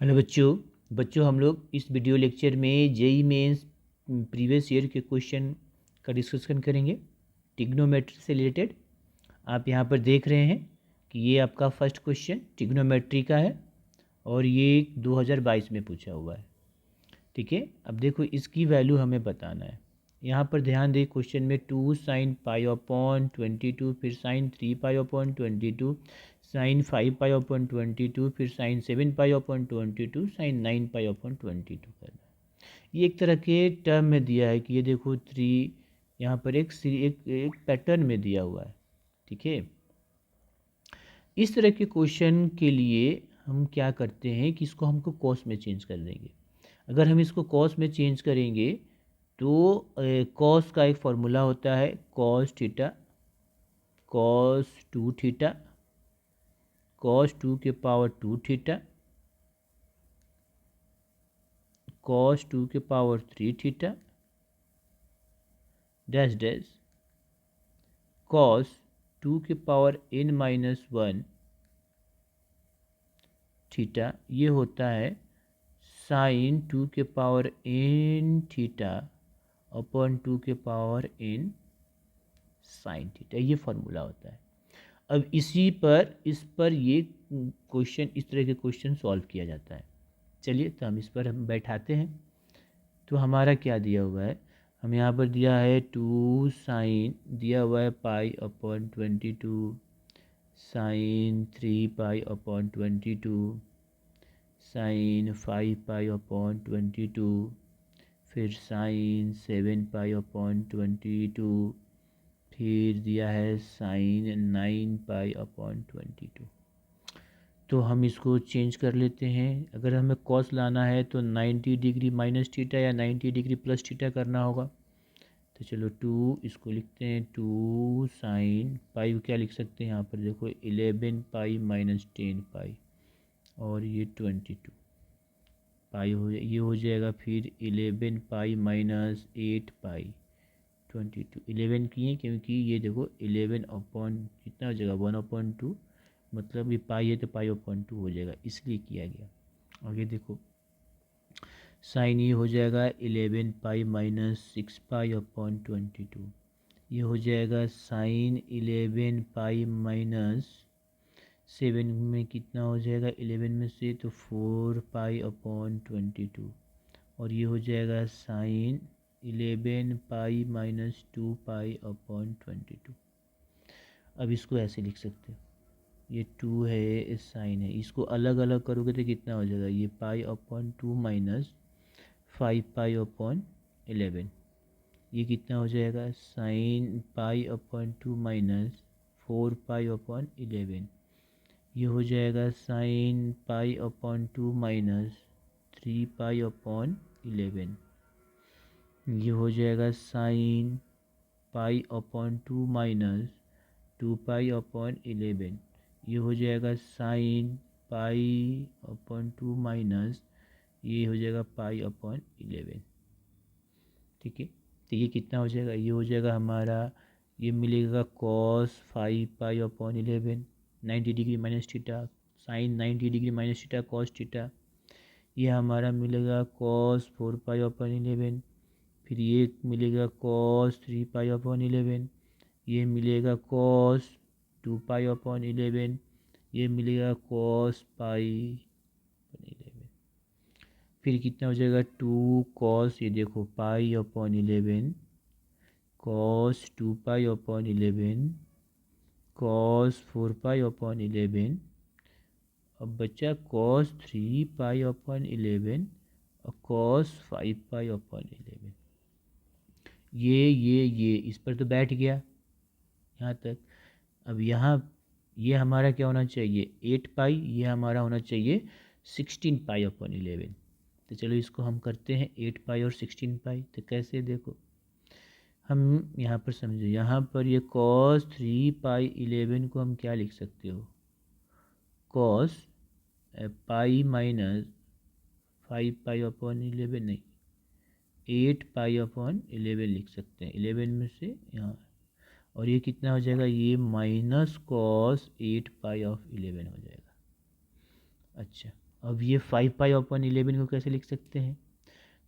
Hello बच्चों हम लोग इस वीडियो लेक्चर में जेई मेंस प्रीवियस ईयर के क्वेश्चन का डिस्कशन करेंगे ट्रिग्नोमेट्री से रिलेटेड। आप यहाँ पर देख रहे हैं कि ये आपका फर्स्ट क्वेश्चन ट्रिग्नोमेट्री का है और ये 2022 में पूछा हुआ है। ठीक है, अब देखो इसकी वैल्यू हमें बताना है। यहाँ पर ध्यान दें, क्वेश्चन में 2 sin π/22, फिर sin 3 π/22, sin 5 π/22, फिर sin 7 π/22, sin 9 π/22 करना है। ये एक तरह के टर्म में दिया है कि ये देखो 3 यहाँ पर एक पैटर्न में दिया हुआ है। ठीक है, इस तरह के क्वेश्चन के लिए हम क्या करते हैं कि इसको हमको कॉस में चेंज कर देंगे। अगर हम इसको कॉस में चेंज करेंगे तो कॉस का एक फॉर्मूला होता है cos theta, cos 2 theta, cos 2 के पावर 2 थीटा, कॉस 2 के power 3 theta, dash dash cos 2 के पावर n-1 थीटा। ये होता है साइन 2 के पावर n थीटा अपॉन 2 के पावर n साइन थीटा। ये फॉर्मूला होता है। अब इस पर ये क्वेश्चन, इस तरह के क्वेश्चन सॉल्व किया जाता है। चलिए तो हम इस पर हम बैठाते हैं। तो हमारा क्या दिया हुआ है, हम यहाँ पर दिया है 2 साइन, दिया हुआ है π/22, साइन 3 π/22, साइन 5 π/22, फिर साइन 7 π/22, फिर दिया है साइन 9 π/22। तो हम इसको चेंज कर लेते हैं। अगर हमें कॉस लाना है तो 90 डिग्री माइनस थीटा या 90 डिग्री प्लस थीटा करना होगा। तो चलो 2 इसको लिखते हैं, 2 साइन पाई को क्या लिख सकते हैं यहाँ पर देखो 11 पाई माइनस 10 पाई और ये 22 पाई ये हो जाएगा। फिर 11 पाई माइनस 8 पाई 22, 11 किए क्योंकि ये देखो 11 अपॉन कितना हो जाएगा 1/2, मतलब ये पाई है तो π/2 हो जाएगा, इसलिए किया गया। आगे देखो साइन ये हो जाएगा 11 पाई माइनस 6 π/22, ये हो जाएगा साइन 11 पाई माइनस 7 में कितना हो जाएगा 11 में से तो 4 π/22, और ये हो जाएगा साइन 11 पाई माइनस 2 π/22। अब इसको ऐसे लिख सकते हो, ये 2 है साइन है, इसको अलग अलग करोगे तो कितना हो जाएगा ये π/2 माइनस 5 π/11, ये कितना हो जाएगा साइन π/2 माइनस 4 π/11, ये हो जाएगा साइन π/2 माइनस 3 π/11, ये हो जाएगा साइन π/2 माइनस 2 π/11, ये हो जाएगा साइन π/2 माइनस ये हो जाएगा π/11। ठीक है, तो ये कितना हो जाएगा, ये हो जाएगा हमारा, ये मिलेगा cos 5 π/11, 90 degree minus theta, sine 90 degree minus theta cos theta. ये हमारा मिलेगा कॉस 4 π/11, फिर ये मिलेगा कॉस 3 π/11, ये मिलेगा कॉस 2 π/11, ये मिलेगा कॉस π/11। फिर कितना हो जाएगा 2 कॉस, ये देखो π/11, कॉस 2 π/11, कॉस 4 π/11, अब बचा कॉस 3 π/11 और कॉस 5 π/11। ये इस पर तो बैठ गया यहाँ तक। अब यहाँ ये हमारा क्या होना चाहिए 8 पाई, ये हमारा होना चाहिए 16 π/11। तो चलो इसको हम करते हैं 8 पाई और 16 पाई। तो कैसे देखो, हम यहाँ पर समझो, यहाँ पर ये कॉस 3 π/11 को हम क्या लिख सकते हो, कॉस पाई माइनस 5 π/11, नहीं 8 π/11 लिख सकते हैं, 11 में से यहाँ, और ये कितना हो जाएगा ये माइनस कॉस 8 π/11 हो जाएगा। अच्छा, अब ये 5 पाई/11 को कैसे लिख सकते हैं?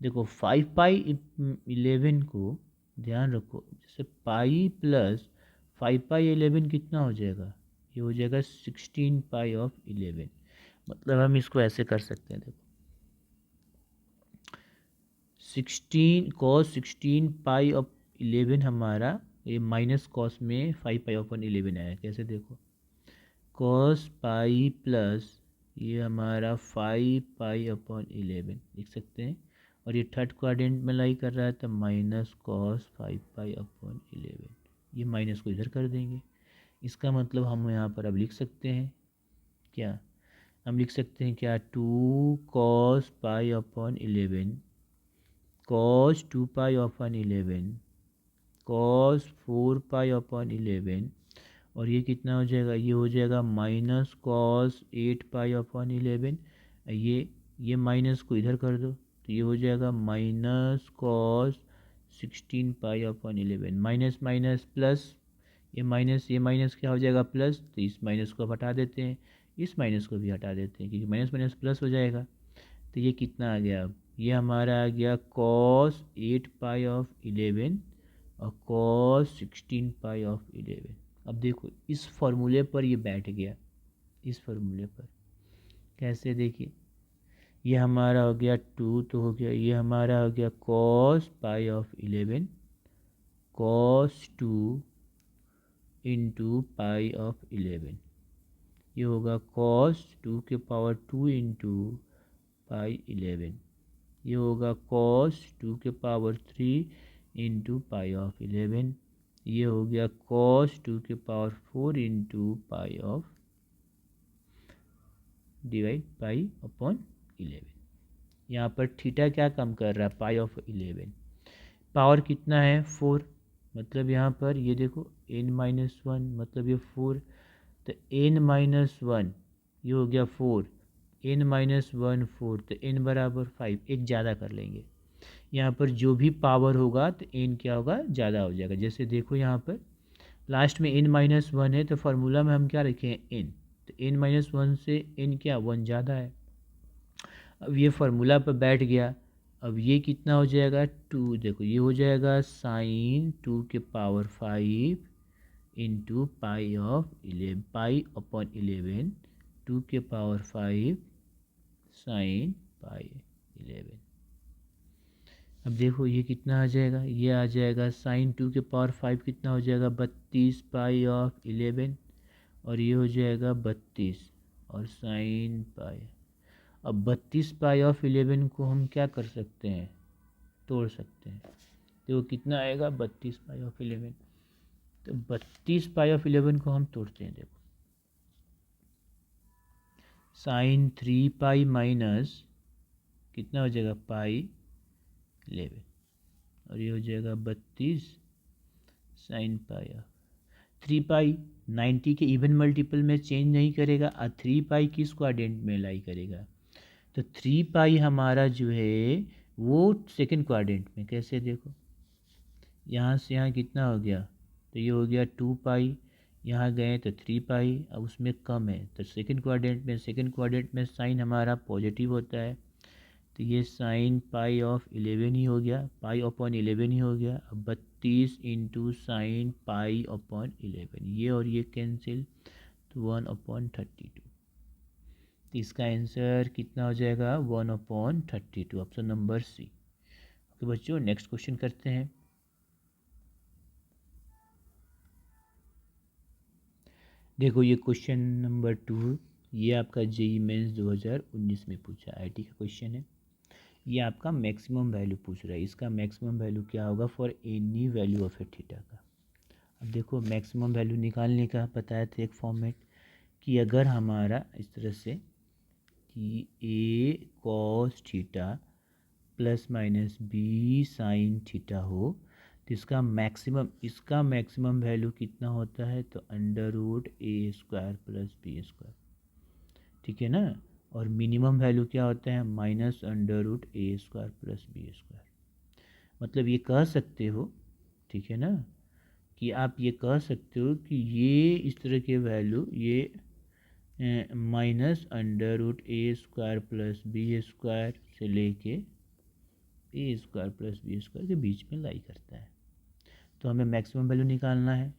देखो 5 पाई/11 को ध्यान रखो, जैसे पाई प्लस 5 पाई/11 कितना हो जाएगा? ये हो जाएगा 16 पाई/11। मतलब हम इसको ऐसे कर सकते हैं, देखो 16 हमारा ये माइनस कॉस में 5 पाई/11 आया। कैसे देखो, कॉस पाई प्लस ये हमारा 5 पाई/11 लिख सकते हैं, और ये थर्ड क्वाड्रेंट में लाई कर रहा है तो माइनस कॉस 5 पाई/11, ये माइनस को इधर कर देंगे। इसका मतलब हम यहाँ पर अब लिख सकते हैं क्या? हम लिख सकते हैं क्या? 2 cos पाई/11 cos 2 पाई/11 cos 4 पाई/11, और ये कितना हो जाएगा? ये हो जाएगा माइनस कॉस 8 पाई/11। ये माइनस को इधर कर दो तो ये हो जाएगा माइनस कॉस 16 पाई/11। माइनस माइनस प्लस, ये माइनस क्या हो जाएगा? प्लस। तो इस माइनस को अब हटा देते हैं, इस माइनस को भी हटा देते हैं, क्योंकि माइनस माइनस प्लस हो जाएगा। तो ये कितना आ गया? अब ये हमारा आ गया कॉस 8 पाई/11 और कॉस 16 पाई/11। अब देखो इस फॉर्मूले पर ये बैठ गया, इस फॉर्मूले पर। कैसे? देखिए, ये हमारा हो गया 2 तो हो गया, ये हमारा हो गया कॉस पाई/11 कॉस 2 इंटू पाई/11। ये होगा कॉस 2 इंटू पाई/11। ये होगा कॉस 2 इंटू पाई/11। ये हो गया कॉस 4 इंटू डिवाइड पाई/11। यहाँ पर थीटा क्या कम कर रहा है? पाई/11। पावर कितना है? 4। मतलब यहाँ पर ये देखो n-1, मतलब ये 4। तो n-1 ये हो गया 4, n-1 4, तो n बराबर 5, एक ज़्यादा कर लेंगे। यहाँ पर जो भी पावर होगा तो n क्या होगा? ज़्यादा हो जाएगा। जैसे देखो यहाँ पर लास्ट में n-1 है, तो फार्मूला में हम क्या रखें? n। तो n-1 से n क्या? 1 ज़्यादा है। अब ये फार्मूला पर बैठ गया। अब ये कितना हो जाएगा? 2। देखो ये हो जाएगा साइन 2 इंटू पाई/11 2 साइन पाई/11। अब देखो ये कितना आ जाएगा? ये आ जाएगा साइन 2 कितना हो जाएगा? 32 पाई/11, और ये हो जाएगा 32 और साइन पाई। अब 32 पाई/11 को हम क्या कर सकते हैं? तोड़ सकते हैं। तो वो कितना आएगा? 32 पाई/11। तो 32 पाई/11 को हम तोड़ते हैं। देखो साइन 3 पाई माइनस कितना हो जाएगा? पाई/11, और ये हो जाएगा 32 साइन पाई। 3 पाई 90 के इवन मल्टीपल में चेंज नहीं करेगा, और 3 पाई किस क्वाड्रेंट में लाई करेगा? तो 3 पाई हमारा जो है वो सेकंड क्वाड्रेंट में। कैसे? देखो यहाँ से यहाँ कितना हो गया? तो ये हो गया 2 पाई, यहाँ गए तो 3 पाई, अब उसमें कम है तो सेकंड क्वाड्रेंट में साइन हमारा पॉजिटिव होता है, तो ये साइन पाई/11 ही हो गया, पाई/11 ही हो गया। अब 32 इंटू साइन पाई/11, ये और ये कैंसिल, तो 1/32। तो इसका आंसर कितना हो जाएगा? 1/32, ऑप्शन नंबर सी। ओके बच्चों, नेक्स्ट क्वेश्चन करते हैं। देखो ये क्वेश्चन नंबर 2, ये आपका जेईई मेंस 2019 में पूछा आईटी का क्वेश्चन है। ये आपका मैक्सिमम वैल्यू पूछ रहा है। इसका मैक्सिमम वैल्यू क्या होगा for any value of A theta का? अब देखो मैक्सिमम वैल्यू निकालने का बताया था एक फॉर्मेट, कि अगर हमारा इस तरह से कि A cos theta plus minus B sine theta हो, तो इसका मैक्सिमम वैल्यू कितना होता है? तो √a² प्लस b²। ठीक है ना? और मिनिमम वैल्यू क्या होता है? -√a² plus b²। मतलब ये कह सकते हो, ठीक है ना, कि आप ये कह सकते हो कि ये इस तरह के वैल्यू, ये माइनस अंडर रूट ए स्क्वायर प्लस बी स्क्वायर से लेके ए स्क्वायर प्लस बी स्क्वायर के बीच में लाई करता है। तो हमें मैक्सिमम वैल्यू निकालना है,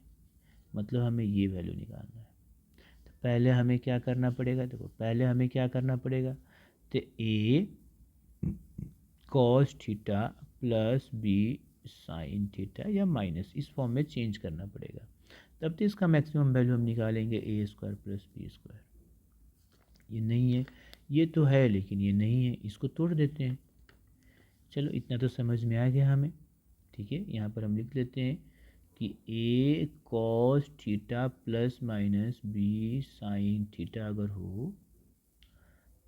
मतलब हमें ये वैल्यू निकालना है। तो पहले हमें क्या करना पड़ेगा, देखो पहले हमें क्या करना पड़ेगा, तो A cos theta plus B sine theta या माइनस इस फॉर्म में चेंज करना पड़ेगा, तब तो इसका मैक्सिमम वैल्यू हम निकालेंगे A square plus B square. ये नहीं है, ये तो है लेकिन ये नहीं है, इसको तोड़ देते हैं। चलो इतना तो समझ में आ गया हमें, ठीक है। यहाँ पर हम लिख लेते हैं कि A cos theta plus minus B sine theta अगर हो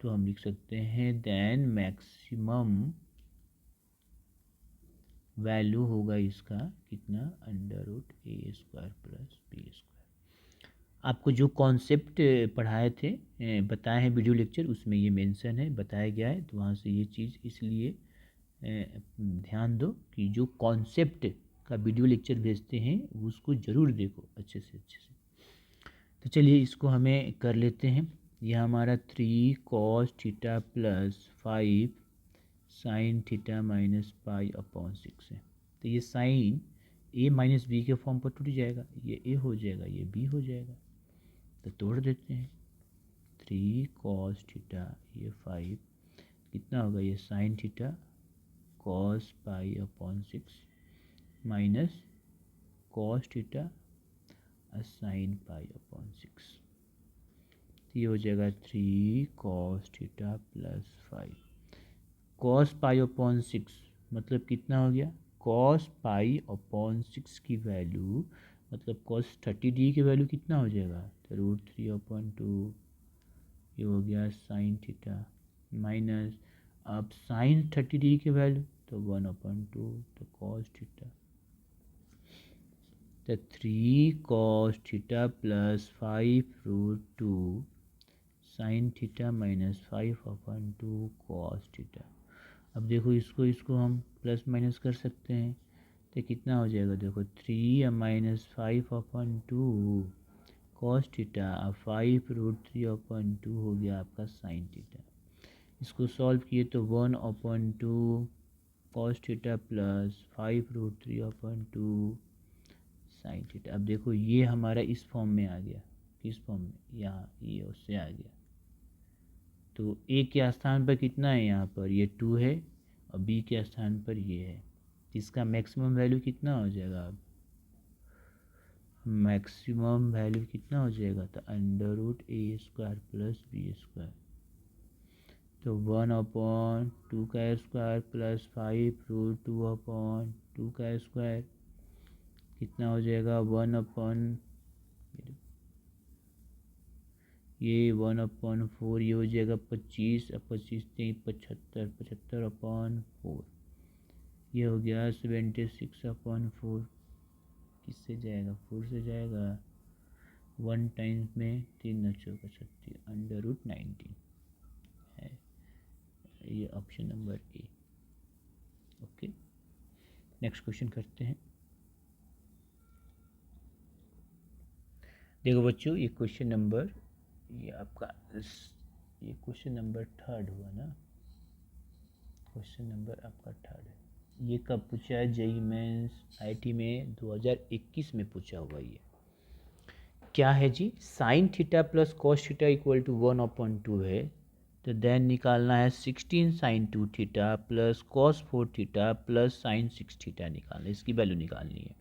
तो हम लिख सकते हैं देन मैक्सिमम वैल्यू होगा इसका कितना, अंडर रूट ए स्क्वायर प्लस बी स्क्वायर। आपको जो कॉन्सेप्ट पढ़ाए थे, बताए हैं वीडियो लेक्चर, उसमें ये मेंशन है, बताया गया है, तो वहाँ से ये चीज़ इसलिए ध्यान दो कि जो कॉन्सेप्ट का वीडियो लेक्चर भेजते हैं उसको ज़रूर देखो अच्छे से अच्छे से। तो चलिए इसको हमें कर लेते हैं। यह हमारा 3 cos theta plus 5 sine theta minus pi upon 6 है। तो ये साइन ए माइनस बी के फॉर्म पर टूट जाएगा, ये ए हो जाएगा, ये बी हो जाएगा। तो तोड़ देते हैं, 3 cos थीटा, ये 5 कितना होगा, ये sine theta cos pi upon 6 minus cos theta sine pi upon 6। तो ये हो जाएगा 3 cos theta plus 5 cos pi upon 6 मतलब कितना हो गया, कॉस पाई अपॉन 6 की वैल्यू मतलब कॉस 30 की वैल्यू कितना हो जाएगा, तो √3/2। ये हो गया साइन थीटा माइनस, अब साइन 30 की वैल्यू तो 1/2, तो कॉस थीटा। तो 3 cos theta plus 5√2 sine theta minus 5/2 cos theta. अब देखो इसको हम प्लस माइनस कर सकते हैं, तो कितना हो जाएगा, देखो 3 माइनस 5/2 कॉस थीटा, अब 5√3/2 हो गया आपका साइन थीटा। इसको सॉल्व किए तो 1/2 cos theta plus 5√3/2 sine theta. अब देखो ये हमारा इस फॉर्म में आ गया, किस फॉर्म में, यहाँ ये उससे आ गया। तो ए के स्थान पर कितना है, यहाँ पर ये 2 है और बी के स्थान पर ये है। इसका मैक्सिमम वैल्यू कितना हो जाएगा, अब मैक्सिमम वैल्यू कितना हो जाएगा, तो अंडर रूट ए स्क्वायर प्लस बी स्क्वायर। तो 1/2 का स्क्वायर प्लस 5√2/2 का स्क्वायर कितना हो जाएगा, 1/, ये 1/4, ये हो जाएगा 25, 25 3 75, 75/4, ये हो गया 76/4। किससे जाएगा, 4 से जाएगा, 1 टाइम्स में 3 × 4 = 36 अंडर रूट 19 है। ये option number A. Okay, next question करते हैं। देखो बच्चों, ये क्वेश्चन नंबर, ये आपका ये क्वेश्चन नंबर 3 हुआ ना, क्वेश्चन नंबर आपका 3 है। ये कब पूछा है, जेईई मेंस आईआईटी में 2021 में पूछा हुआ। ये क्या है जी, sine theta plus cos theta equal to 1/2 है, तो देन निकालना है 16 sine 2 theta plus cos 4 theta plus sine 6 theta निकालना, इसकी वैल्यू निकालनी है।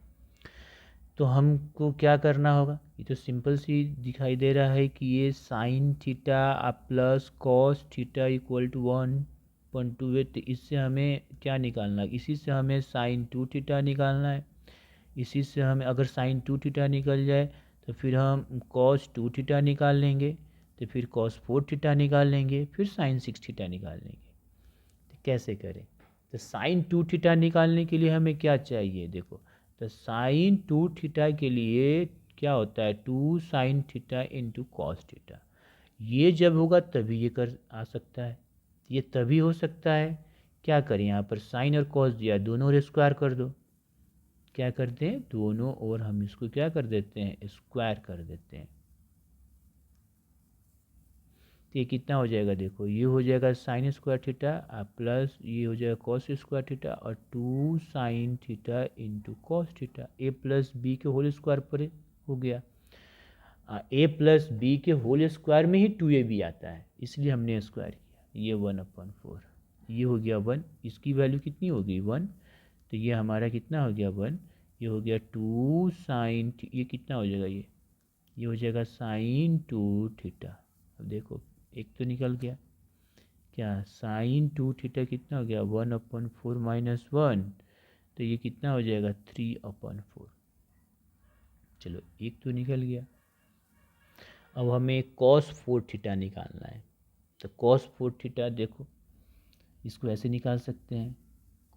तो हमको क्या करना होगा, ये तो सिंपल सी दिखाई दे रहा है कि ये sine theta plus cos theta equal to 1/2 है, तो इससे हमें क्या निकालना है, इसी से हमें साइन 2 थीटा निकालना है। इसी से हमें अगर साइन 2 थीटा निकल जाए तो फिर हम कॉस 2 थीटा निकाल लेंगे, तो फिर कॉस 4 थीटा निकाल लेंगे, फिर साइन 6 थीटा निकाल लेंगे। तो कैसे करें, तो साइन 2 थीटा निकालने के लिए हमें क्या चाहिए, देखो तो साइन 2 थीटा के लिए क्या होता है, 2 sine theta into cos theta. ये जब होगा तभी ये कर आ सकता है, ये तभी हो सकता है। क्या करें, यहाँ पर साइन और कॉस दिया, दोनों स्क्वायर कर दो। क्या करते हैं, दोनों और हम इसको क्या कर देते हैं, स्क्वायर कर देते हैं। तो ये कितना हो जाएगा, देखो ये हो जाएगा साइन स्क्वायर थीटा प्लस ये हो जाएगा कॉस स्क्वायर थीटा और 2 sine theta into cos theta, A plus B के होल स्क्वायर पर हो गया। ए प्लस बी के होल स्क्वायर में ही 2ab आता है, इसलिए हमने स्क्वायर किया। ये 1/4 ये हो गया 1, इसकी वैल्यू कितनी होगी 1, तो ये हमारा कितना हो गया 1, ये हो गया 2 साइन, ये कितना हो जाएगा, ये हो जाएगा साइन 2 थीटा। अब देखो एक तो निकल गया, क्या साइन 2 थीटा कितना हो गया 1/4 माइनस 1, तो ये कितना हो जाएगा 3/4। चलो एक तो निकल गया। अब हमें cos 4 थीटा निकालना है, तो cos 4 थीटा देखो इसको ऐसे निकाल सकते हैं,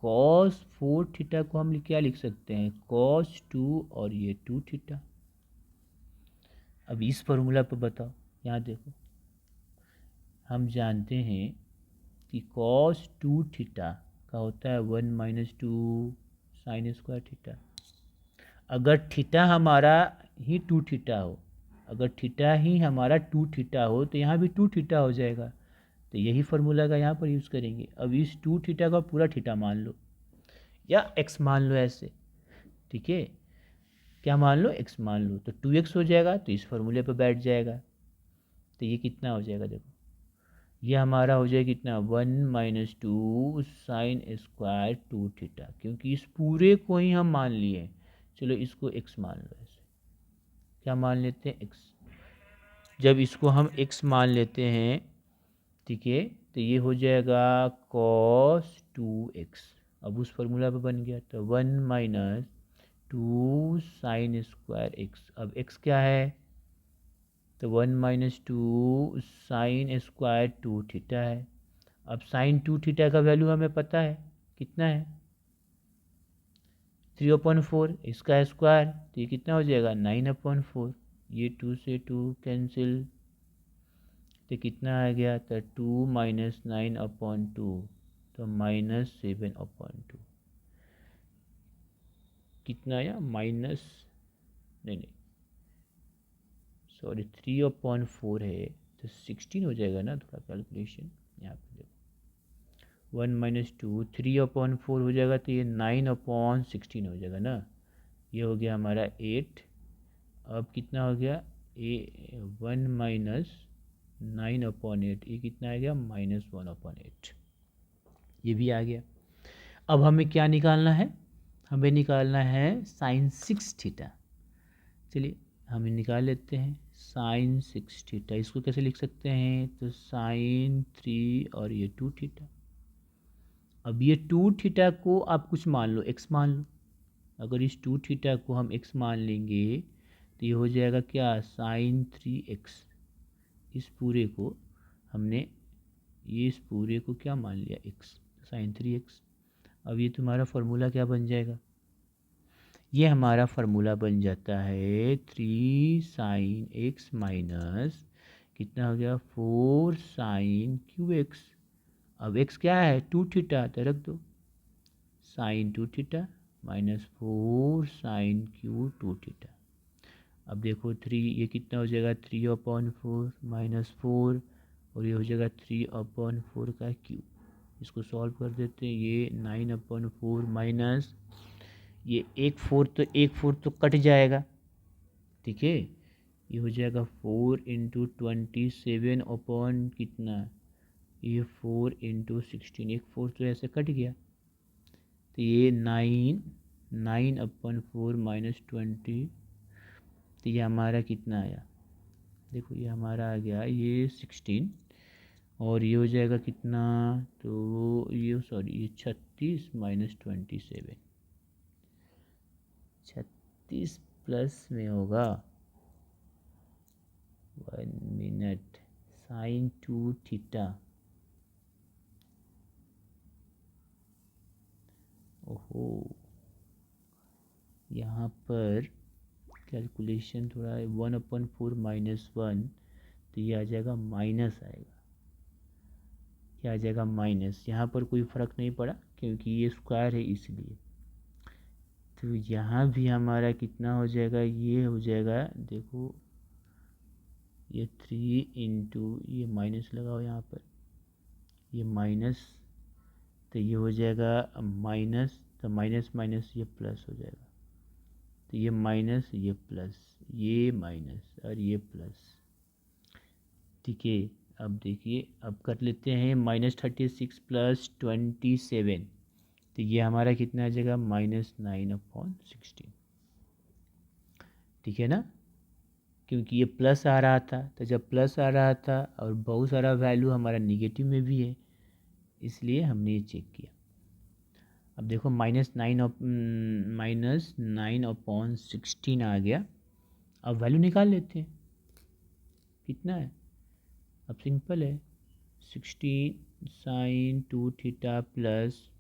cos 4 थीटा को हम क्या लिख सकते हैं cos 2 और ये 2 थीटा। अब इस फॉर्मूला पर बताओ, यहाँ देखो हम जानते हैं कि cos 2 थीटा का होता है 1 माइनस 2 साइन स्क्वायर थीटा। अगर थीटा हमारा ही 2 थीटा हो, अगर थीटा ही हमारा 2 थीटा हो तो यहाँ भी 2 थीटा हो जाएगा, तो यही फार्मूला का यहाँ पर यूज़ करेंगे। अब इस 2 थीटा का पूरा थीटा मान लो या x मान लो ऐसे, ठीक है, क्या मान लो x मान लो, तो 2x हो जाएगा, तो इस फार्मूले पर बैठ जाएगा। तो ये कितना हो जाएगा, देखो ये हमारा हो जाएगा कितना 1 माइनस 2 साइन स्क्वायर 2 थीटा, क्योंकि इस पूरे को ही हम मान लिए। चलो इसको x मान लो, ऐसे क्या मान लेते हैं x। जब इसको हम x मान लेते हैं, ठीक है, तो ये हो जाएगा cos 2x। अब उस फॉर्मूला पे बन गया, तो 1 माइनस 2 साइन स्क्वायर x। अब x क्या है, तो 1 माइनस 2 साइन स्क्वायर 2 थीटा है। अब साइन 2 थीटा का वैल्यू हमें पता है कितना है 3/4, इसका स्क्वायर, तो ये कितना हो जाएगा 9/4। ये 2 से 2 कैंसिल, तो कितना आ गया, तो 2 माइनस 9/2, तो -7/2। कितना आया माइनस, नहीं सॉरी 3/4 है, तो 16 हो जाएगा ना, थोड़ा कैलकुलेशन यहाँ पे देखो 1 माइनस 2 3/4 हो जाएगा, तो ये 9/16 हो जाएगा ना। ये हो गया हमारा 8। अब कितना हो गया 1 माइनस 9/8, ये कितना आ गया -1/8, ये भी आ गया। अब हमें क्या निकालना है, हमें निकालना है साइन 6 थीटा। चलिए हम निकाल लेते हैं साइन 6 थीटा। इसको कैसे लिख सकते हैं, तो साइन 3 और ये 2 थीटा। अब ये 2 थीटा को आप कुछ मान लो, x मान लो। अगर इस 2 थीटा को हम x मान लेंगे तो ये हो जाएगा क्या साइन 3x। इस पूरे को हमने, ये इस पूरे को क्या मान लिया x, साइन 3x। अब ये तुम्हारा फार्मूला क्या बन जाएगा, ये हमारा फार्मूला बन जाता है 3 साइन x माइनस कितना हो गया 4 साइन क्यू एक्स। अब x क्या है 2 थीटा, तो रख दो sine 2 theta minus 4 sine cube 2 theta. अब देखो 3, ये कितना हो जाएगा 3/4 माइनस 4, और ये हो जाएगा 3/4 का क्यूब। इसको सॉल्व कर देते हैं, ये 9/4 माइनस ये 1/4 तो कट जाएगा, ठीक है, ये हो जाएगा 4 इंटू 27 अपॉन कितना, ये 4 इंटू 16, 1/4 तो ऐसे कट गया, तो ये 9/4 माइनस 20, तो ये हमारा कितना आया, देखो ये हमारा आ गया ये 16, और ये हो जाएगा कितना, तो ये सॉरी ये 36 माइनस 27, 36 प्लस में होगा 1 मिनट साइन 2 थीटा। ओहो, यहाँ पर कैलकुलेशन थोड़ा 1/4 माइनस 1, तो ये आ जाएगा माइनस आएगा, क्या आ जाएगा माइनस। यहाँ पर कोई फ़र्क नहीं पड़ा क्योंकि ये स्क्वायर है इसलिए। तो यहाँ भी हमारा कितना हो जाएगा, ये हो जाएगा देखो ये 3 इंटू ये माइनस लगाओ यहाँ पर, ये माइनस, तो ये हो जाएगा माइनस, तो माइनस माइनस ये प्लस हो जाएगा, तो ये माइनस ये प्लस, ये माइनस और ये प्लस। ठीक है, अब देखिए, अब कर लेते हैं -36 + 27, तो ये हमारा कितना आ जाएगा -9/16। ठीक है ना, क्योंकि ये प्लस आ रहा था, तो जब प्लस आ रहा था और बहुत सारा वैल्यू हमारा निगेटिव में भी है, इसलिए हमने ये चेक किया। अब देखो -9/16 आ गया। अब वैल्यू निकाल लेते हैं, कितना है। अब सिंपल है, 16 sin 2 थीटा प्लस,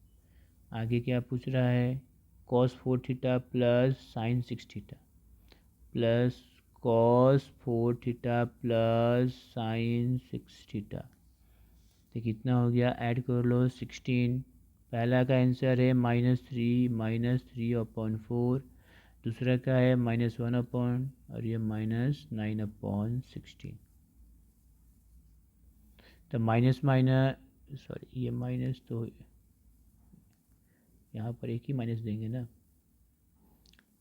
आगे क्या पूछ रहा है, cos 4 theta plus sin 6 theta plus cos 4 theta plus sin 6 theta. तो कितना हो गया, ऐड कर लो 16। पहला का आंसर है -3/4, दूसरा का है -1 और ये -9/16। तो माइनस माइनस, सॉरी ये माइनस, तो यहाँ पर एक ही माइनस देंगे ना,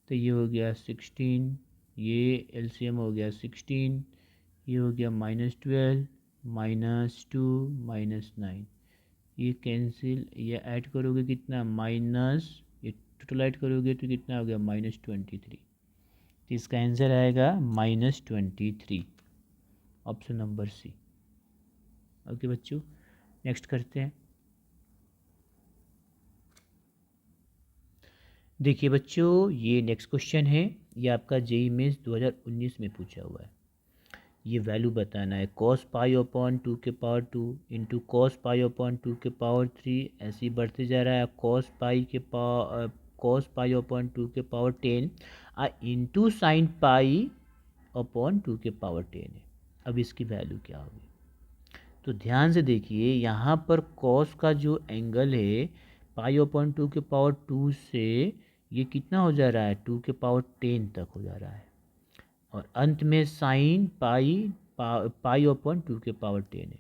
तो ये हो गया 16, ये एलसीएम हो गया 16, ये हो गया -12 -2 -9, ये कैंसिल, ये ऐड करोगे कितना माइनस, ये टोटल ऐड करोगे तो कितना हो गया -23। तो इसका आंसर आएगा -23, ऑप्शन नंबर सी। ओके बच्चों, नेक्स्ट करते हैं। देखिए बच्चों, ये नेक्स्ट क्वेश्चन है, ये आपका जेईई मेंस 2019 में पूछा हुआ है। ये वैल्यू बताना है, cos π/2 इंटू cos π/2 ऐसे ही बढ़ते जा रहा है, cos π/2 इंटू sin π/2 है। अब इसकी वैल्यू क्या होगी, तो ध्यान से देखिए, यहाँ पर cos का जो एंगल है π/2 से ये कितना हो जा रहा है, 2 तक हो जा रहा है, और अंत में साइन π/2 है।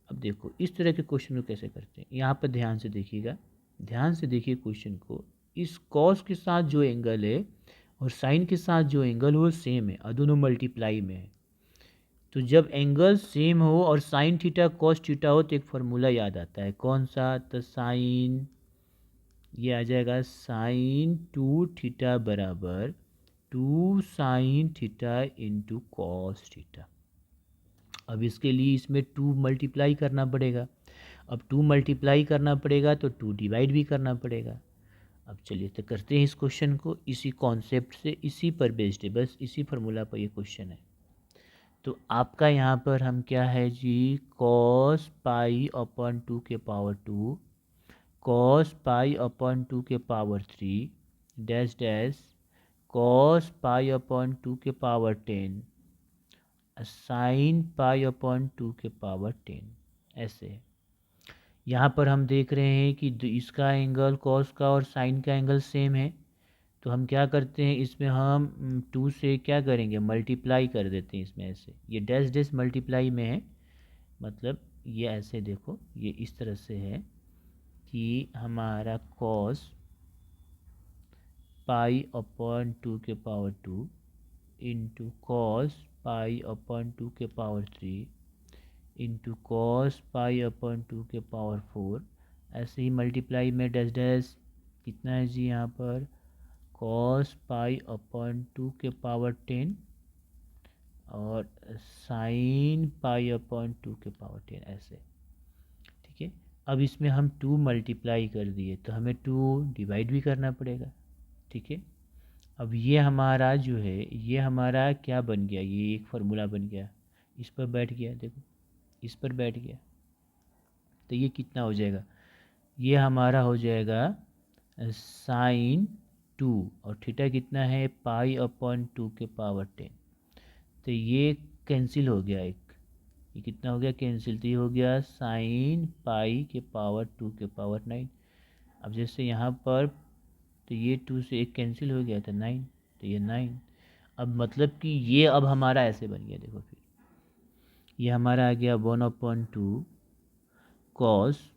अब देखो इस तरह के क्वेश्चन को कैसे करते हैं, यहाँ पर ध्यान से देखिएगा, ध्यान से देखिए क्वेश्चन को। इस कॉस के साथ जो एंगल है और साइन के साथ जो एंगल वो सेम है, और दोनों मल्टीप्लाई में है। तो जब एंगल सेम हो और साइन थीटा कॉस थीटा हो तो एक फार्मूला याद आता है, कौन सा, तो साइन, ये आ जाएगा साइन 2 थीटा बराबर 2 sine theta into cos theta. अब इसके लिए इसमें 2 मल्टीप्लाई करना पड़ेगा, अब 2 मल्टीप्लाई करना पड़ेगा तो 2 डिवाइड भी करना पड़ेगा। अब चलिए तो करते हैं इस क्वेश्चन को इसी कॉन्सेप्ट से, इसी पर बेस्ड है, बस इसी फार्मूला पर ये क्वेश्चन है। तो आपका यहाँ पर हम क्या है जी, cos π/2 के पावर 2, cos π/2 के पावर 3 डैश डैश cos π/2 के पावर 10 साइन π/2 के पावर 10, ऐसे है। यहाँ पर हम देख रहे हैं कि इसका एंगल cos का और साइन का एंगल सेम है, तो हम क्या करते हैं, इसमें हम 2 से क्या करेंगे, मल्टीप्लाई कर देते हैं इसमें, ऐसे ये डैश डैश मल्टीप्लाई में है, मतलब ये ऐसे देखो, ये इस तरह से है कि हमारा cos π/2 के पावर 2 इंटू cos π/2 के पावर 3 इंटू cos π/2 के पावर 4, ऐसे ही मल्टीप्लाई में डैश डैश, कितना है जी यहाँ पर cos π/2 के पावर 10 और साइन π/2 के पावर 10, ऐसे। ठीक है, अब इसमें हम 2 मल्टीप्लाई कर दिए तो हमें 2 डिवाइड भी करना पड़ेगा। ठीक है, अब ये हमारा जो है, ये हमारा क्या बन गया, ये एक फार्मूला बन गया, इस पर बैठ गया, देखो इस पर बैठ गया, तो ये कितना हो जाएगा, ये हमारा हो जाएगा साइन 2 और थीटा कितना है π/2 के पावर 10, तो ये कैंसिल हो गया, एक ये कितना हो गया कैंसिल, तो ये हो गया साइन π/2 के पावर 9। अब जैसे यहाँ पर तो ये 2 से एक कैंसिल हो गया था 9, तो ये 9। अब मतलब कि ये अब हमारा ऐसे बन गया, देखो फिर ये हमारा आ गया 1/2 कॉस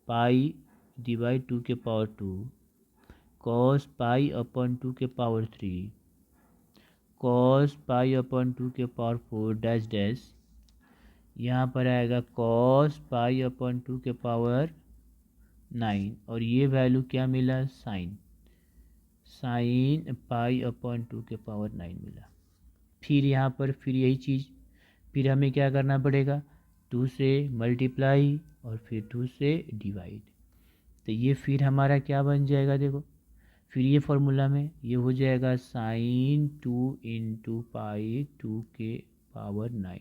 पाई डिवाइड 2 के पावर 2 कॉस पाई अपॉन 2 के पावर 3 कॉस पाई अपॉन 2 के पावर 4 डैश डैश यहाँ पर आएगा कॉस पाई अपॉन 2 के पावर 9 और ये वैल्यू क्या मिला साइन पाई अपॉन 2 के पावर 9 मिला। फिर यहाँ पर फिर यही चीज़ फिर हमें क्या करना पड़ेगा 2 से मल्टीप्लाई और फिर 2 से डिवाइड। तो ये फिर हमारा क्या बन जाएगा देखो फिर ये फॉर्मूला में ये हो जाएगा साइन 2 इंटू पाई 2 के पावर 9।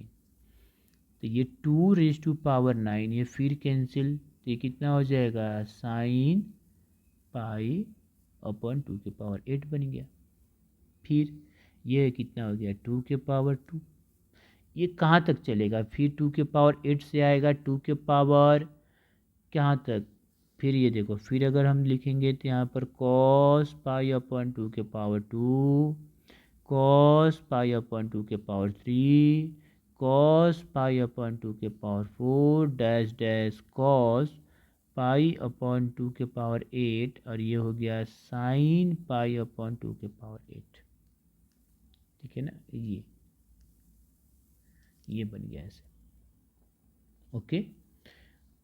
तो ये 2 रेज टू पावर 9 ये फिर कैंसिल तो ये कितना हो जाएगा साइन पाई अपॉन 2 के पावर 8 बन गया। फिर ये कितना हो गया 2 के पावर 2 ये कहाँ तक चलेगा फिर 2 के पावर 8 से आएगा 2 के पावर कहाँ तक फिर ये देखो फिर अगर हम लिखेंगे तो यहाँ पर कॉस पाई अपॉन 2 के पावर 2 कॉस पाई अपॉन 2 के पावर 3 कॉस पाई अपॉन 2 के power 4 dash dash cos pi upon 2 के पावर 8 और ये हो गया साइन पाई अपॉन 2 के पावर 8। ठीक है ना ये बन गया ऐसे। ओके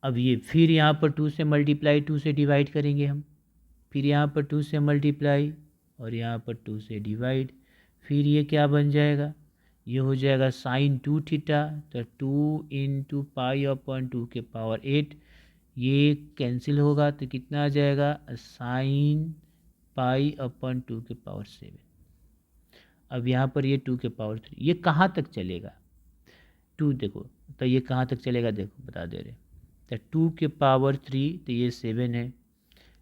अब ये फिर यहाँ पर 2 से मल्टीप्लाई 2 से डिवाइड करेंगे हम फिर यहाँ पर 2 से मल्टीप्लाई और यहाँ पर 2 से डिवाइड फिर ये क्या बन जाएगा ये हो जाएगा साइन 2 थीटा तो 2 इंटू पाई अपॉन 2 के पावर 8 ये कैंसिल होगा तो कितना आ जाएगा साइन पाई अपॉन 2 के पावर 7। अब यहाँ पर ये 2 के पावर 3 ये कहाँ तक चलेगा 2 देखो तो ये कहाँ तक चलेगा देखो बता दे रहे तो 2 के पावर 3 तो ये 7 है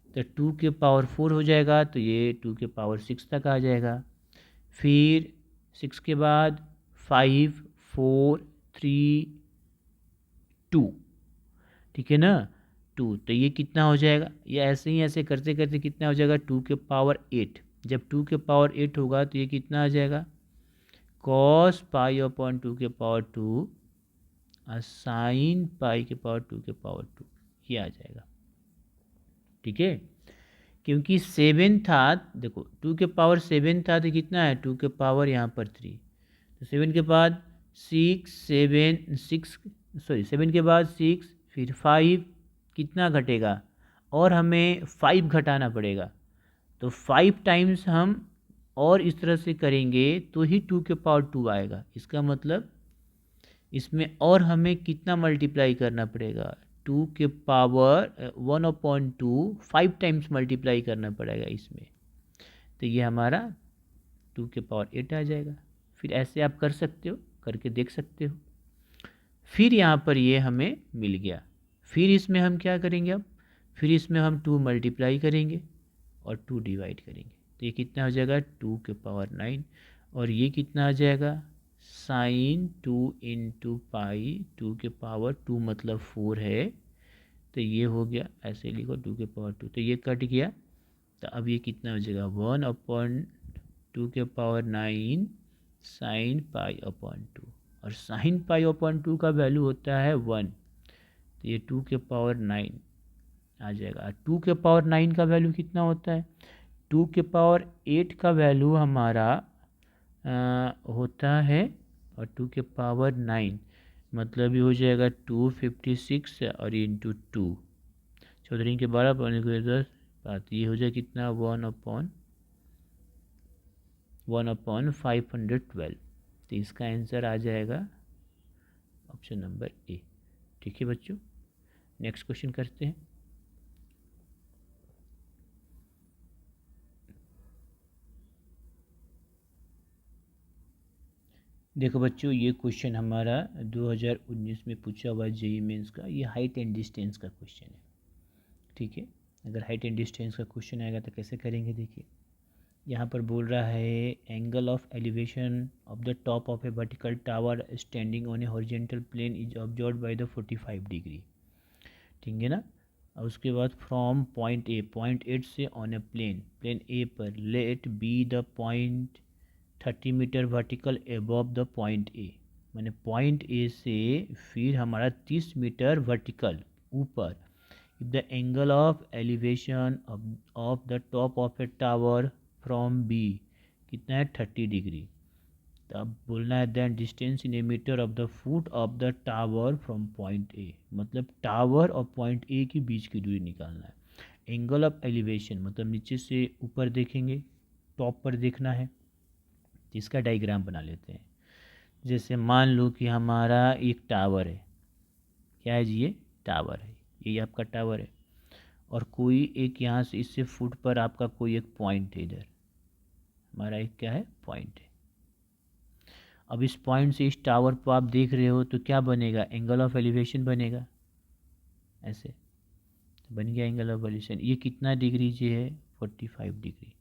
तो 2 के पावर 4 हो जाएगा तो ये 2 के पावर 6 तक आ जाएगा। फिर 6 के बाद 5 4 3 2 ठीक है ना 2 तो ये कितना हो जाएगा ये ऐसे ही ऐसे करते करते कितना हो जाएगा 2 के पावर 8 जब 2 के पावर 8 होगा तो ये कितना आ जाएगा कॉस पाई अपॉन 2 के पावर 2 और साइन पाई के पावर 2 के पावर 2 ये आ जाएगा। ठीक है क्योंकि 7 था देखो 2 के पावर 7 था तो कितना है 2 के पावर यहाँ पर 3 तो 7 के बाद 7 के बाद 6 फिर 5 कितना घटेगा और हमें 5 घटाना पड़ेगा तो 5 टाइम्स हम और इस तरह से करेंगे तो ही 2 के पावर 2 आएगा। इसका मतलब इसमें और हमें कितना मल्टीप्लाई करना पड़ेगा 2 के पावर 1/2 5 टाइम्स मल्टीप्लाई करना पड़ेगा इसमें तो ये हमारा 2 के पावर 8 आ जाएगा। फिर ऐसे आप कर सकते हो करके देख सकते हो। फिर यहाँ पर ये हमें मिल गया फिर इसमें हम क्या करेंगे अब फिर इसमें हम 2 मल्टीप्लाई करेंगे और 2 डिवाइड करेंगे तो ये कितना हो जाएगा 2 के पावर 9 और ये कितना आ जाएगा साइन 2 इंटू पाई 2 के पावर 2 मतलब 4 है तो ये हो गया ऐसे लिखो 2 के पावर 2 तो ये कट गया तो अब ये कितना हो जाएगा 1/2 के पावर 9 साइन पाई अपॉन 2 और साइन पाई अपॉन 2 का वैल्यू होता है 1 तो ये 2 के पावर 9 आ जाएगा। 2 के पावर 9 का वैल्यू कितना होता है 2 के पावर 8 का वैल्यू हमारा होता है और 2 के पावर 9 मतलब ये हो जाएगा 256 और इंटू 2 14 के 12 पौने के 10 बात ये हो जाए कितना 1/512 तो इसका आंसर आ जाएगा ऑप्शन नंबर ए। ठीक है बच्चों नेक्स्ट क्वेश्चन करते हैं। देखो बच्चों ये क्वेश्चन हमारा 2019 में पूछा हुआ जेईई मेंस का ये हाइट एंड डिस्टेंस का क्वेश्चन है। ठीक है अगर हाइट एंड डिस्टेंस का क्वेश्चन आएगा तो कैसे करेंगे देखिए यहाँ पर बोल रहा है angle of elevation of the top of a vertical tower standing on a horizontal plane is observed by the 45 degree. ठीक है ना और उसके बाद फ्रॉम पॉइंट ए से ऑन ए प्लेन ए पर let B the point 30 metre vertical above the point A मैंने point A से फिर हमारा 30 मीटर वर्टिकल ऊपर, if the angle of elevation of the top of a tower from B कितना है 30 degree, तब बोलना है then distance in a metre of the foot of the tower from point A, मतलब टावर और point A के बीच की दूरी निकालना है। एंगल ऑफ एलिवेशन मतलब नीचे से ऊपर देखेंगे, टॉप पर देखना है, इसका डायग्राम बना लेते हैं। जैसे मान लो कि हमारा एक टावर है, क्या है जी, ये टावर है, ये आपका टावर है, और कोई एक यहाँ से इससे फुट पर आपका कोई एक पॉइंट है, इधर हमारा एक क्या है पॉइंट है। अब इस पॉइंट से इस टावर पर आप देख रहे हो तो क्या बनेगा, एंगल ऑफ एलिवेशन बनेगा, ऐसे तो बन गया एंगल ऑफ एलिवेशन। ये कितना डिग्री जी है 45 डिग्री,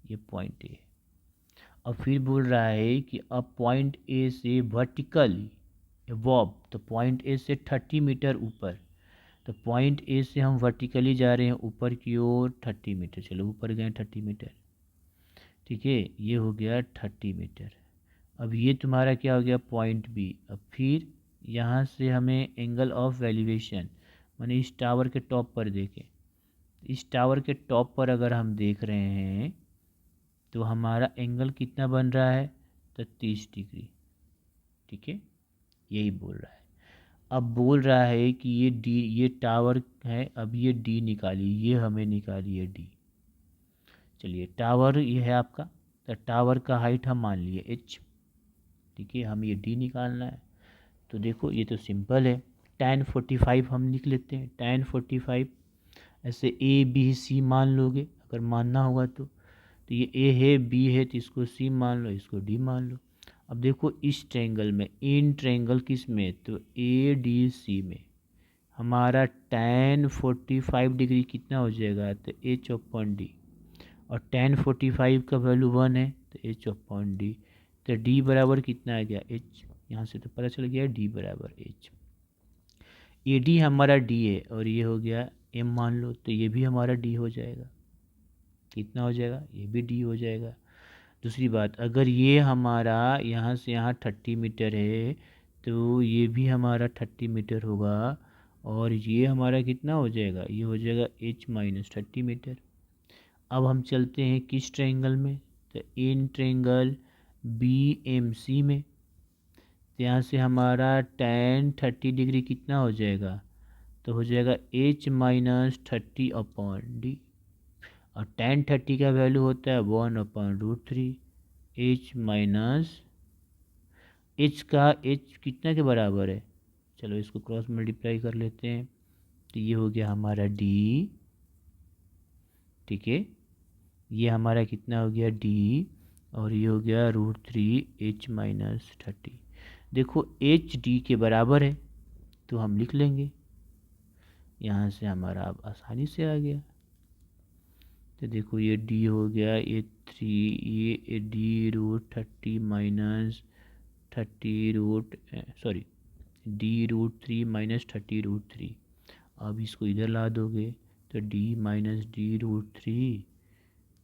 ये पॉइंट ए। अब फिर बोल रहा है कि अब पॉइंट ए से वर्टिकली एबव, तो पॉइंट ए से 30 मीटर ऊपर, तो पॉइंट ए से हम वर्टिकली जा रहे हैं ऊपर की ओर 30 मीटर, चलो ऊपर गए 30 मीटर, ठीक है, ये हो गया 30 मीटर। अब ये तुम्हारा क्या हो गया पॉइंट बी। अब फिर यहाँ से हमें एंगल ऑफ एलिवेशन माने इस टावर के टॉप पर देखें, इस टावर के टॉप पर अगर हम देख रहे हैं तो हमारा एंगल कितना बन रहा है, तो 30 डिग्री, ठीक है, यही बोल रहा है। अब बोल रहा है कि ये डी, ये टावर है, अब ये डी निकालिए, ये हमें निकालिए डी। चलिए टावर ये है आपका, तो टावर का हाइट हम मान लिए एच, ठीक है, हम ये डी निकालना है। तो देखो ये तो सिंपल है, tan 45 हम लिख लेते हैं, tan 45 ऐसे ए बी सी मान लोगे अगर मानना होगा तो ये ए है बी है तो इसको सी मान लो, इसको डी मान लो। अब देखो इस ट्रायंगल में, इन ट्रायंगल किस में, तो ए डी सी में हमारा tan 45 डिग्री कितना हो जाएगा, तो एच अपॉन डी, और tan 45 का वैल्यू 1 है तो एच अपॉन डी, तो डी बराबर कितना आ गया एच, यहाँ से तो पता चल गया डी बराबर एच। ए डी हमारा डी है और ये हो गया एम मान लो, तो ये भी हमारा डी हो जाएगा, कितना हो जाएगा, ये भी डी हो जाएगा। दूसरी बात, अगर ये हमारा यहाँ से यहाँ 30 मीटर है तो ये भी हमारा 30 मीटर होगा, और ये हमारा कितना हो जाएगा, ये हो जाएगा h माइनस 30 मीटर। अब हम चलते हैं किस ट्रायंगल में, तो in triangle B M C में, तो यहाँ से हमारा tan 30 डिग्री कितना हो जाएगा, तो हो जाएगा h माइनस 30 अपॉन डी, और tan 30 का वैल्यू होता है 1/√3, h माइनस h का h कितना के बराबर है, चलो इसको क्रॉस मल्टीप्लाई कर लेते हैं, तो ये हो गया हमारा d, ठीक है, ये हमारा कितना हो गया d, और ये हो गया √3 h माइनस 30। देखो h d के बराबर है तो हम लिख लेंगे, यहाँ से हमारा अब आसानी से आ गया। तो देखो ये d हो गया, ये 3, ये d√30 माइनस 30 माइनस 30√3। अब इसको इधर ला दोगे तो d माइनस d√3,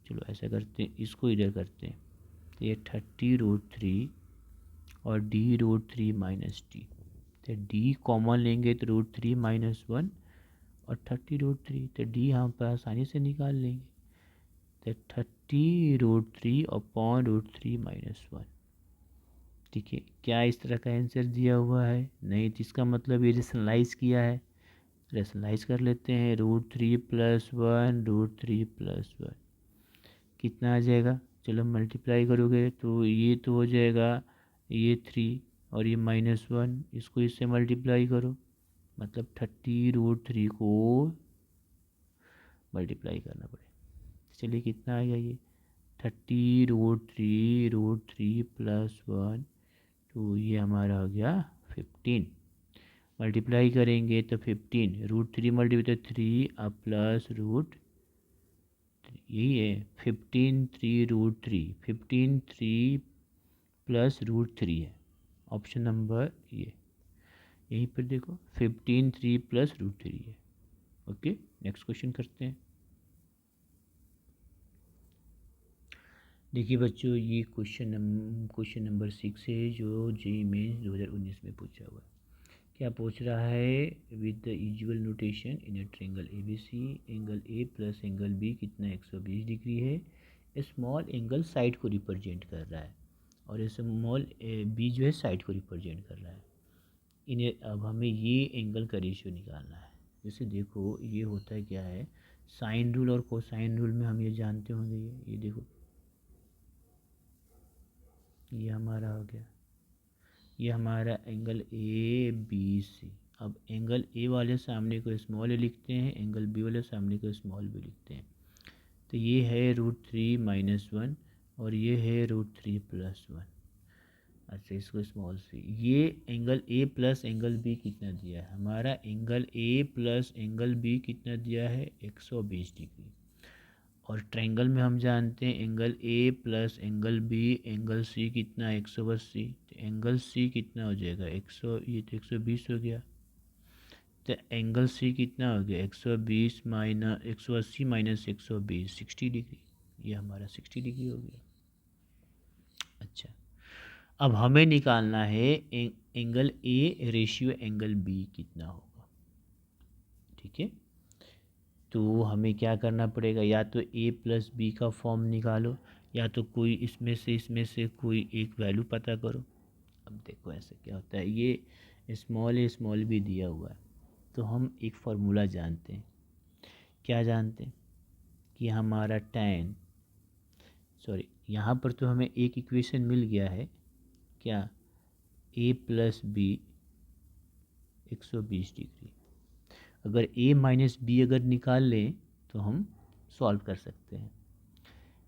चलो ऐसा करते हैं, इसको इधर करते हैं, तो ये 30√3 और d√3 माइनस डी, तो d कॉमन लेंगे तो √3 माइनस 1 और 30√3, तो d यहाँ पर आसानी से निकाल लेंगे, तो 30√3 अपॉन √3 माइनस 1, ठीक है। क्या इस तरह का आंसर दिया हुआ है, नहीं, तो इसका मतलब ये रेशनलाइज किया है, रेशनलाइज कर लेते हैं, √3 प्लस 1 √3 प्लस 1 कितना आ जाएगा, चलो मल्टीप्लाई करोगे तो ये तो हो जाएगा ये 3 और ये -1, इसको इससे मल्टीप्लाई करो, मतलब 30√3 को मल्टीप्लाई करना पड़ेगा, चलिए कितना आएगा ये 30√3 प्लस 1, तो ये हमारा हो गया 15, मल्टीप्लाई करेंगे तो 15 √3 मल्टीप्लाई 3 अब प्लस रूट, यही है 15 प्लस √3 है, ऑप्शन नंबर ये, यहीं पर देखो 15 प्लस √3 है। ओके, नेक्स्ट क्वेश्चन करते हैं। देखिए बच्चों, ये क्वेश्चन नंबर 6 है जो जेईई मेंस 2019 में पूछा हुआ है। क्या पूछ रहा है? With the usual notation in a triangle ABC, angle A plus angle B कितना 120 डिग्री है। स्मॉल एंगल साइड को रिप्रेजेंट कर रहा है और स्मॉल बी जो है साइड को रिप्रेजेंट कर रहा है। इन्हें अब हमें ये एंगल का रेशियो निकालना है। जैसे देखो, ये होता है क्या है, साइन रूल और कोसाइन रूल में हम ये जानते होंगे। ये देखो, ये हमारा हो गया, ये हमारा एंगल ए बी सी। अब एंगल ए वाले सामने को स्मॉल ए लिखते हैं, एंगल बी वाले सामने को स्मॉल बी लिखते हैं। तो ये है √3 - 1 और ये है √3 + 1। अच्छा, इसको स्मॉल सी। ये angle A plus angle B कितना दिया है? हमारा angle A plus angle B कितना दिया है? 120 डिग्री। और ट्रायंगल में हम जानते हैं angle A plus angle B angle C कितना? 180। तो एंगल सी कितना हो जाएगा? 100, ये तो 120 हो गया। तो एंगल सी कितना हो गया? 120 माइनस 180 माइनस 120, 60 डिग्री। ये हमारा 60 डिग्री हो गया। अच्छा, अब हमें निकालना है angle A ratio angle B कितना होगा। ठीक है, तो हमें क्या करना पड़ेगा? या तो ए प्लस बी का फॉर्म निकालो, या तो कोई इसमें से कोई एक वैल्यू पता करो। अब देखो ऐसे क्या होता है, ये स्मॉल ए स्मॉल बी दिया हुआ है, तो हम एक फार्मूला जानते हैं। क्या जानते हैं? कि हमारा tan, सॉरी, यहाँ पर तो हमें एक इक्वेशन मिल गया है। क्या? ए प्लस बी 120 डिग्री। अगर ए माइनस बी अगर निकाल लें तो हम सॉल्व कर सकते हैं।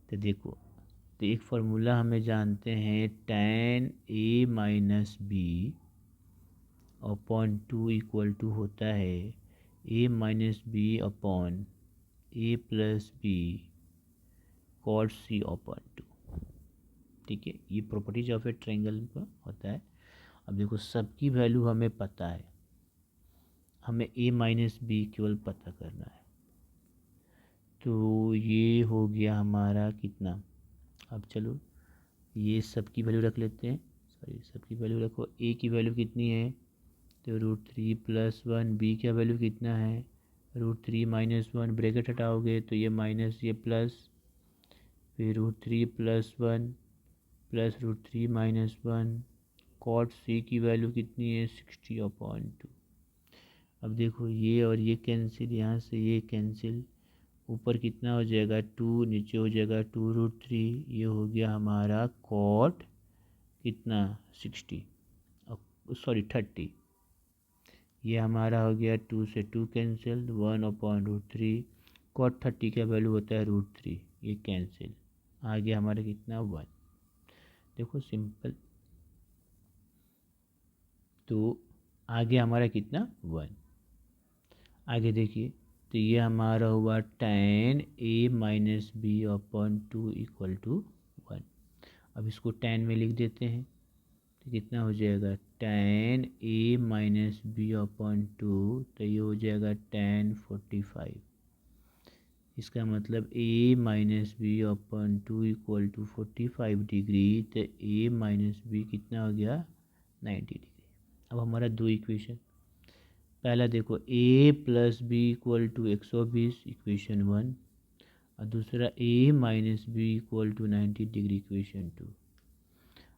तो देखो, तो एक फार्मूला हमें जानते हैं, tan A minus B upon 2 equal to होता है A minus B upon A plus B cot C upon 2। ठीक है, ये प्रॉपर्टीज ऑफ ए ट्रायंगल का होता है। अब देखो, सबकी वैल्यू हमें पता है, हमें ए माइनस बी केवल पता करना है। तो ये हो गया हमारा कितना? अब चलो ये सबकी वैल्यू रख लेते हैं। सॉरी, सबकी वैल्यू रखो। ए की वैल्यू कितनी है? तो √3 + 1। बी का वैल्यू कितना है? √3 - 1। ब्रैकेट हटाओगे तो ये माइनस, ये प्लस, फिर √3 + 1 प्लस √3 - 1। कॉट सी की वैल्यू कितनी है? 60/2। अब देखो, ये और ये कैंसिल, यहाँ से ये कैंसिल, ऊपर कितना हो जाएगा? 2, नीचे हो जाएगा 2√3। ये हो गया हमारा कॉट कितना? 60, सॉरी 30। ये हमारा हो गया 2 से 2 कैंसिल, 1/√3। कॉट 30 का वैल्यू होता है √3, ये कैंसिल, आ गया हमारा कितना? 1। देखो सिंपल, तो आ गया हमारा कितना? 1। आगे देखिए, तो ये हमारा हुआ tan a minus B upon 2 equal to 1। अब इसको tan में लिख देते हैं, तो कितना हो जाएगा? tan a minus B upon 2, तो ये हो जाएगा tan 45। इसका मतलब a minus B upon 2 equal to 45 degree. तो a माइनस बी कितना हो गया? 90 डिग्री। अब हमारा दो इक्वेशन, पहला देखो a plus B equal to 120, equation 1, और दूसरा a minus B equal to 90 degree, equation 2।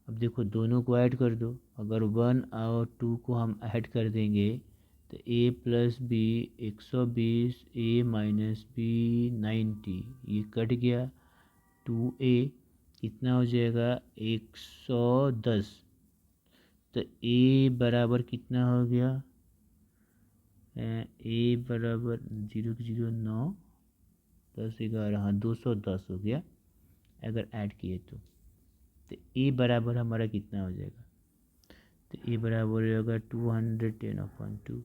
अब देखो, दोनों को ऐड कर दो। अगर 1 और 2 को हम ऐड कर देंगे तो a plus B 120, a minus B 90, ये कट गया। 2a कितना हो जाएगा? 110। तो a बराबर कितना हो गया? ए बराबर 0 0 9 10 11, हाँ 210 हो गया अगर ऐड किए तो ए बराबर हमारा कितना हो जाएगा? तो ए बराबर हो जाएगा 210/2।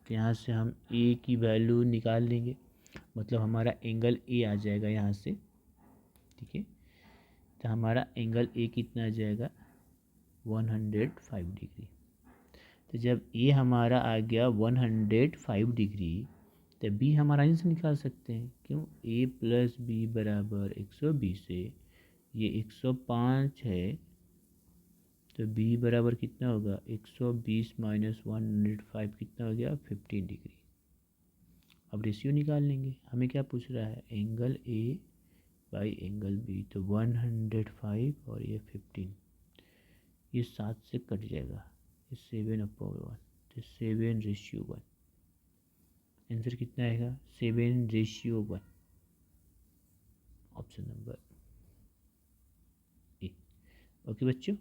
तो यहाँ से हम ए की वैल्यू निकाल लेंगे, मतलब हमारा एंगल ए आ जाएगा यहाँ से। ठीक है, तो हमारा एंगल ए कितना आ जाएगा? 105 डिग्री। तो जब ए हमारा आ गया 105 डिग्री, तो बी हमारा आंसर निकाल सकते हैं। क्यों? ए प्लस बी बराबर 120 है, ये 105 है, तो b बराबर कितना होगा, 120 माइनस 105 कितना हो गया, 15 डिग्री। अब रेशियो निकाल लेंगे। हमें क्या पूछ रहा है, angle A by angle B, तो 105 और ये 15, ये 7 से कट जाएगा, ये 7/1, तो 7:1। आंसर कितना आएगा, 7:1। Option number A. ओके बच्चों।